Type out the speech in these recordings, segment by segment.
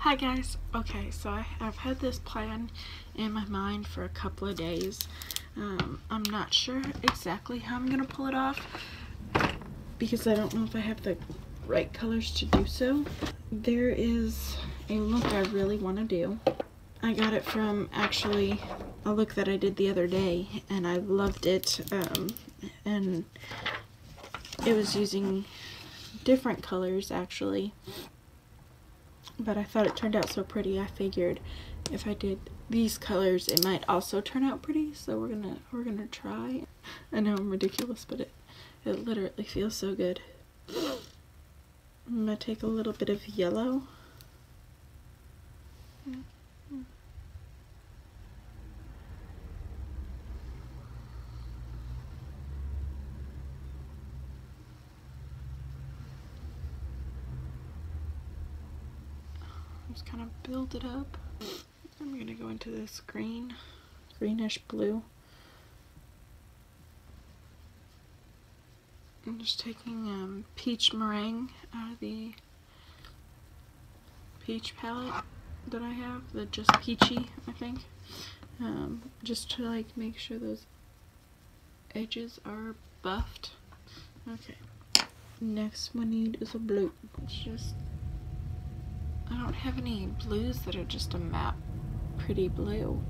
Hi guys. Okay, so I've had this plan in my mind for a couple of days. I'm not sure exactly how I'm gonna pull it off because I don't know if I have the right colors to do so. There is a look I really want to do. I got it from actually a look that I did the other day and I loved it, and it was using different colors actually. But I thought it turned out so pretty, I figured if I did these colors it might also turn out pretty, so we're gonna try. I know I'm ridiculous, but it literally feels so good. I'm gonna take a little bit of yellow. Just kind of build it up. I'm gonna go into this greenish blue. I'm just taking peach meringue out of the peach palette that I have, the just peachy, I think, just to like make sure those edges are buffed. Okay, next we need is a blue. It's just, I don't have any blues that are just a matte pretty blue.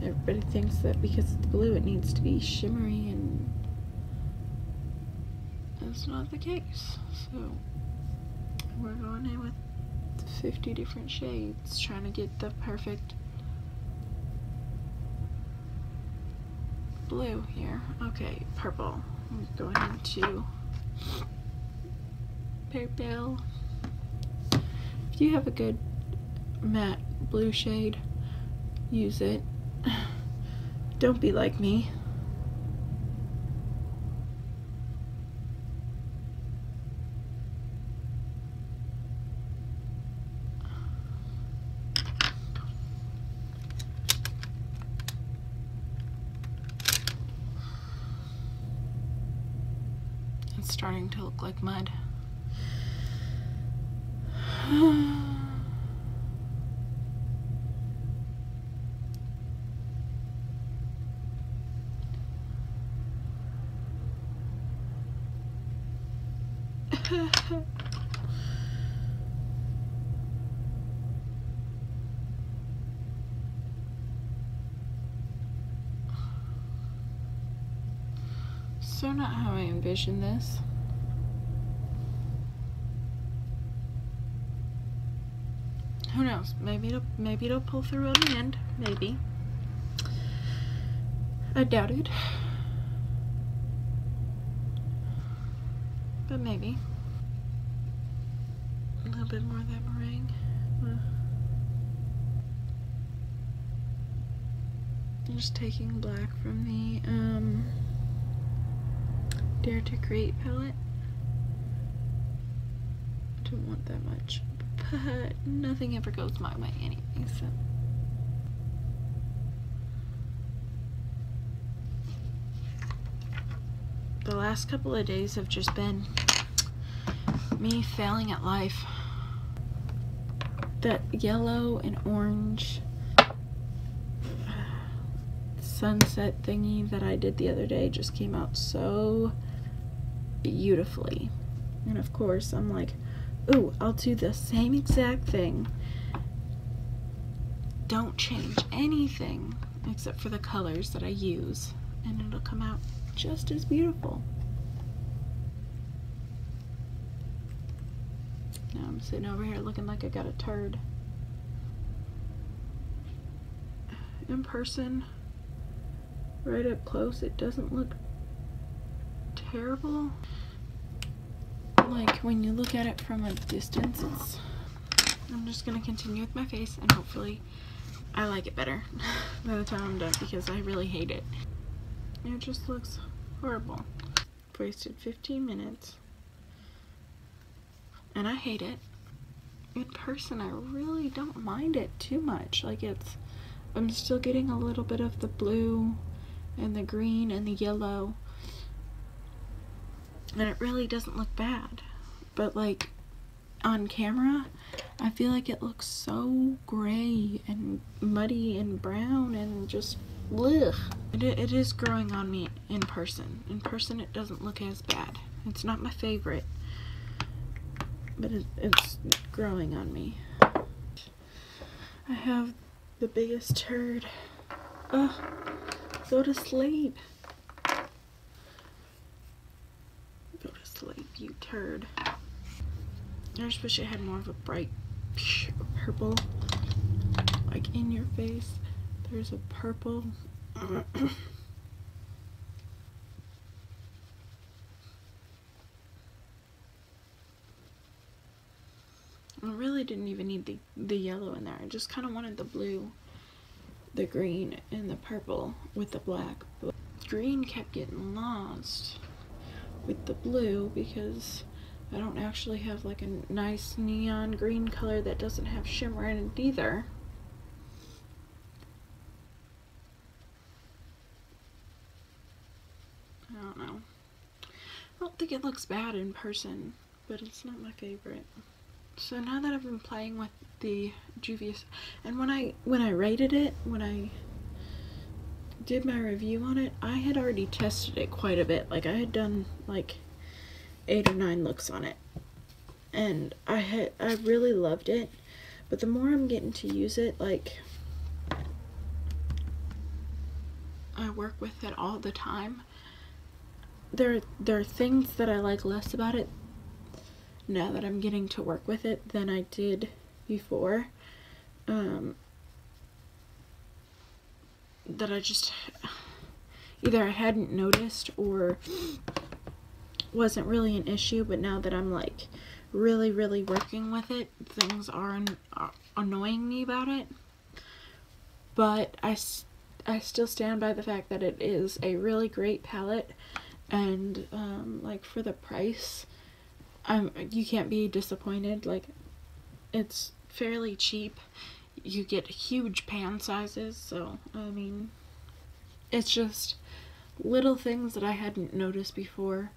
Everybody thinks that because it's blue it needs to be shimmery, and that's not the case. So we're going in with 50 different shades, trying to get the perfect blue here. Okay, purple. I'm going into purple. If you have a good matte blue shade, use it. Don't be like me. It's starting to look like mud. So not how I envisioned this. Who knows? Maybe it'll pull through in the end. Maybe. I doubt it. But maybe. A little bit more of that meringue. I'm just taking black from the Dare to Create palette. I don't want that much, but nothing ever goes my way anyway, so. The last couple of days have just been me failing at life. That yellow and orange sunset thingy that I did the other day just came out so beautifully. And of course I'm like, ooh, I'll do the same exact thing. Don't change anything except for the colors that I use, and it'll come out just as beautiful. Now I'm sitting over here looking like I got a turd. In person, right up close, it doesn't look terrible. Like when you look at it from a distance, it's... I'm just gonna continue with my face and hopefully I like it better by the time I'm done, because I really hate it. It just looks horrible. Wasted 15 minutes and I hate it. In person I really don't mind it too much. Like I'm still getting a little bit of the blue and the green and the yellow, and it really doesn't look bad. But like on camera, I feel like it looks so gray and muddy and brown and just blech. It is growing on me in person. In person it doesn't look as bad. It's not my favorite, but it's growing on me. I have the biggest turd. Ugh, go to sleep. Go to sleep, you turd. I just wish it had more of a bright purple, like in your face. There's a purple. I really didn't even need the yellow in there. I just kind of wanted the blue, the green, and the purple with the black. But green kept getting lost with the blue because I don't actually have like a nice neon green color that doesn't have shimmer in it either. I don't know. I don't think it looks bad in person, but it's not my favorite. So now that I've been playing with the Juvia's, and when I rated it, when I did my review on it, I had already tested it quite a bit. Like I had done like 8 or 9 looks on it, and I really loved it. But the more I'm getting to use it, like I work with it all the time, there are things that I like less about it now that I'm getting to work with it than I did before. That I just either I hadn't noticed or wasn't really an issue, but now that I'm like really working with it, things are annoying me about it. But I still stand by the fact that it is a really great palette, and like for the price, you can't be disappointed. Like it's fairly cheap. You get huge pan sizes, so I mean, it's just little things that I hadn't noticed before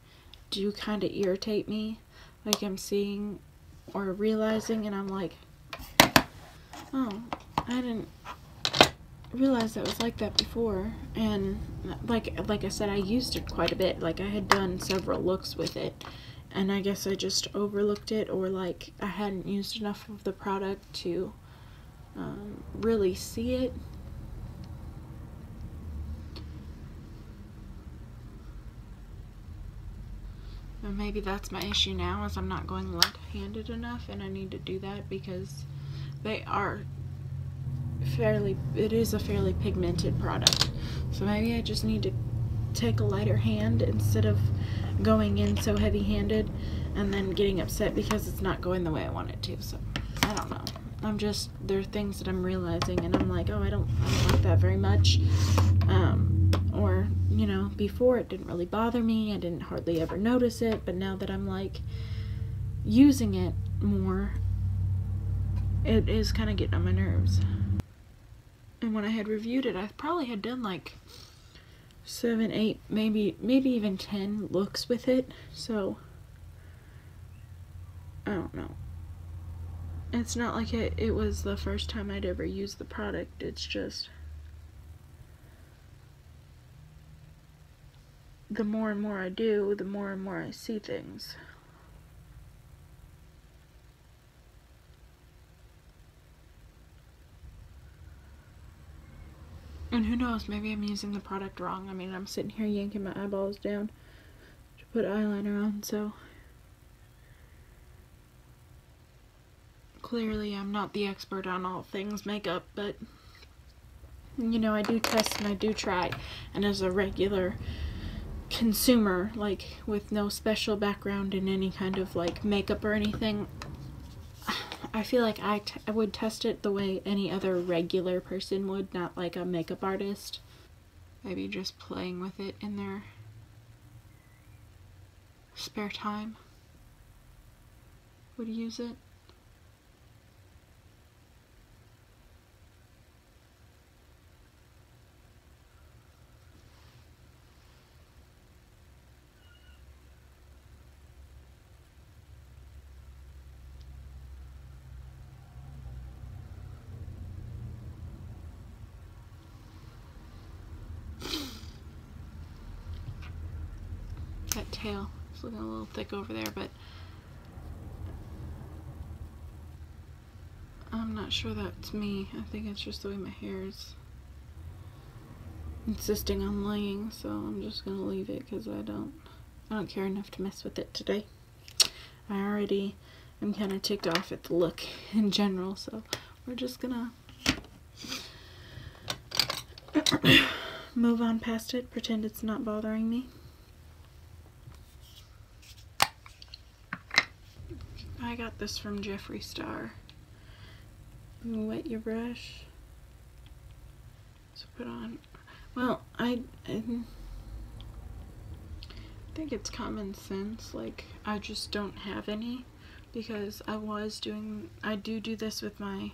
do kind of irritate me. Like I'm seeing or realizing, and I'm like, oh, I didn't realize that was like that before. And like I said, I used it quite a bit. Like I had done several looks with it, and I guess I just overlooked it, or like I hadn't used enough of the product to really see it. And maybe that's my issue now, is I'm not going left-handed enough, and I need to do that because they are it is a fairly pigmented product. So maybe I just need to take a lighter hand instead of going in so heavy-handed and then getting upset because it's not going the way I want it to. So I don't know. There are things that I'm realizing, and I'm like, oh, I don't like that very much. Or, you know, before it didn't really bother me. I didn't hardly ever notice it, but now that I'm like using it more, it is kind of getting on my nerves. And when I had reviewed it, I probably had done like 7, 8, maybe even 10 looks with it. So I don't know. It's not like it was the first time I'd ever used the product. It's just the more and more I do, the more and more I see things. And who knows, maybe I'm using the product wrong. I mean, I'm sitting here yanking my eyeballs down to put eyeliner on, so clearly I'm not the expert on all things makeup, but you know, I do test and I do try. And as a regular consumer, like with no special background in any kind of like makeup or anything, I feel like I would test it the way any other regular person would, not like a makeup artist. Maybe just playing with it in their spare time would use it. tail. It's looking a little thick over there, but I'm not sure that's me. I think it's just the way my hair is insisting on laying, so I'm just gonna leave it because I don't care enough to mess with it today. I already am kind of ticked off at the look in general, so we're just gonna move on past it, pretend it's not bothering me. I got this from Jeffree Star. Wet your brush. So put on. Well, I think it's common sense. Like, I just don't have any because I do this with my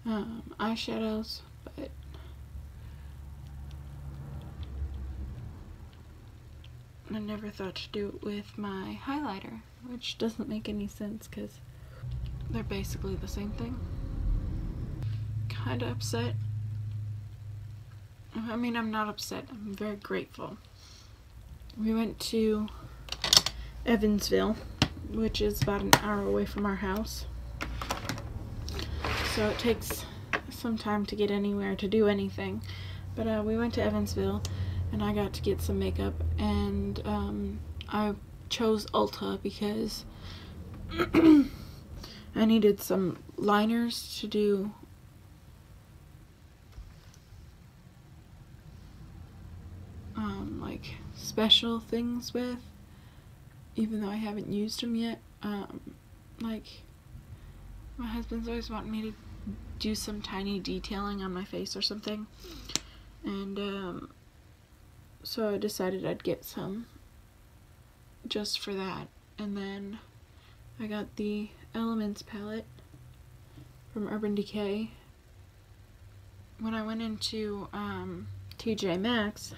eyeshadows, but I never thought to do it with my highlighter, which doesn't make any sense because they're basically the same thing. Kinda upset. I mean, I'm not upset. I'm very grateful. We went to Evansville, which is about an hour away from our house. So it takes some time to get anywhere to do anything. But we went to Evansville and I got to get some makeup, and I chose Ulta because I needed some liners to do like special things with, even though I haven't used them yet. Like, my husband's always wanting me to do some tiny detailing on my face or something, and so I decided I'd get some just for that. And then I got the Elements palette from Urban Decay. When I went into TJ Maxx,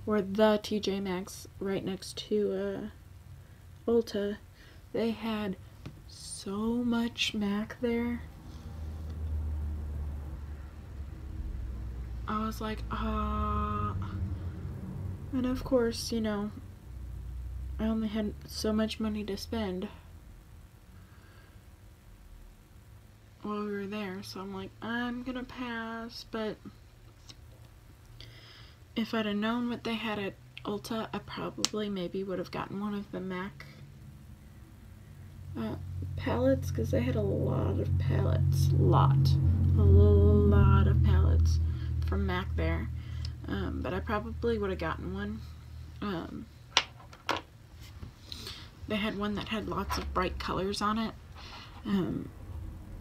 or the TJ Maxx right next to Ulta, they had so much MAC there. I was like, and of course, you know, I only had so much money to spend while we were there, so I'm like, I'm gonna pass. But if I'd have known what they had at Ulta, I probably maybe would have gotten one of the MAC palettes, because they had a lot of palettes. A lot of palettes from MAC there. But I probably would have gotten one. They had one that had lots of bright colors on it.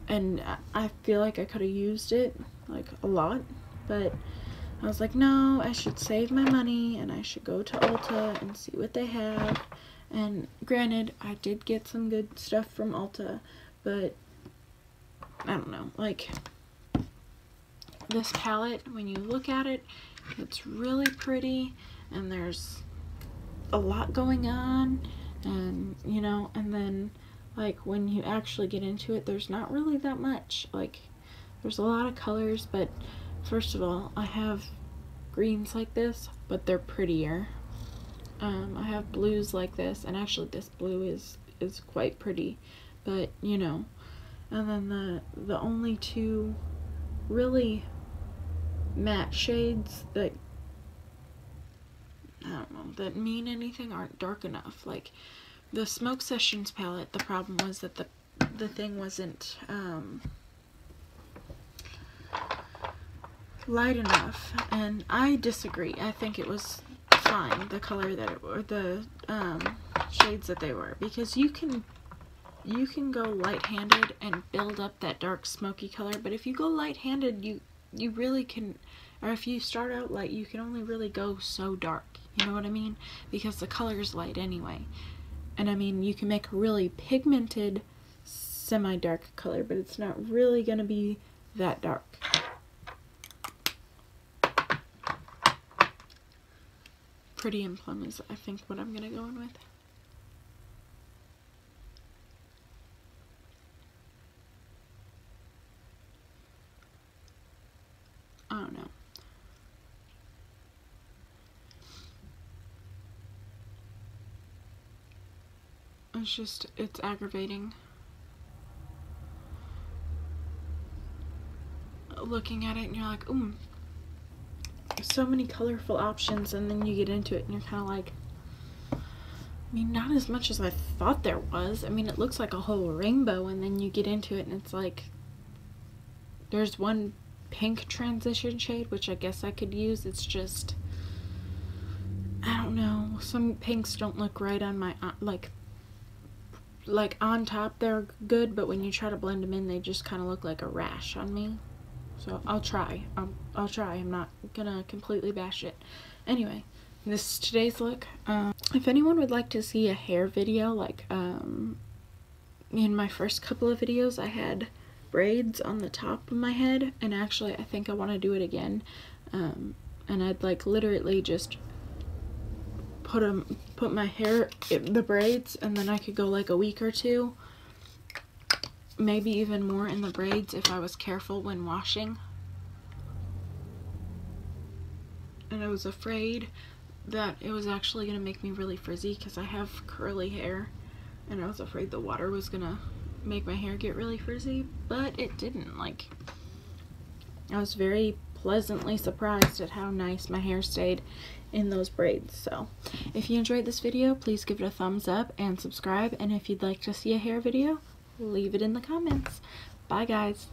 And I feel like I could have used it, like, a lot, but I was like, no, I should save my money and I should go to Ulta and see what they have. And granted, I did get some good stuff from Ulta, but I don't know, like, this palette, when you look at it, it's really pretty, and there's a lot going on, and, you know, and then, like, when you actually get into it, there's not really that much. Like, there's a lot of colors, but first of all, I have greens like this, but they're prettier. I have blues like this, and actually this blue is quite pretty, but, you know, and then the only two really matte shades that, I don't know, that mean anything aren't dark enough. Like, the Smoke Sessions palette, the problem was that the thing wasn't light enough, and I disagree. I think it was fine, the color that it were, the shades that they were, because you can go light-handed and build up that dark smoky color, but if you go light-handed, you really can, or if you start out light, you can only really go so dark, you know what I mean? Because the color is light anyway. And I mean, you can make a really pigmented semi-dark color, but it's not really gonna be that dark. Pretty and Plum is, I think, what I'm gonna go in with. I don't know. it's aggravating looking at it and you're like, so many colorful options, and then you get into it and you're kind of like, I mean, not as much as I thought there was. I mean, it looks like a whole rainbow, and then you get into it and it's like, there's one pink transition shade, which I guess I could use. It's just, I don't know, some pinks don't look right on my, like on top they're good, but when you try to blend them in, they just kind of look like a rash on me. So I'll try. I'll try. I'm not gonna completely bash it. Anyway, this is today's look. If anyone would like to see a hair video, like in my first couple of videos I had braids on the top of my head, and actually I think I want to do it again. And I'd like literally just put my hair in the braids, and then I could go like a week or two, maybe even more, in the braids if I was careful when washing. And I was afraid that it was actually going to make me really frizzy because I have curly hair, and I was afraid the water was going to make my hair get really frizzy, but it didn't. Like, I was very pleasantly surprised at how nice my hair stayed in those braids. So if you enjoyed this video, please give it a thumbs up and subscribe, and if you'd like to see a hair video, leave it in the comments. Bye guys.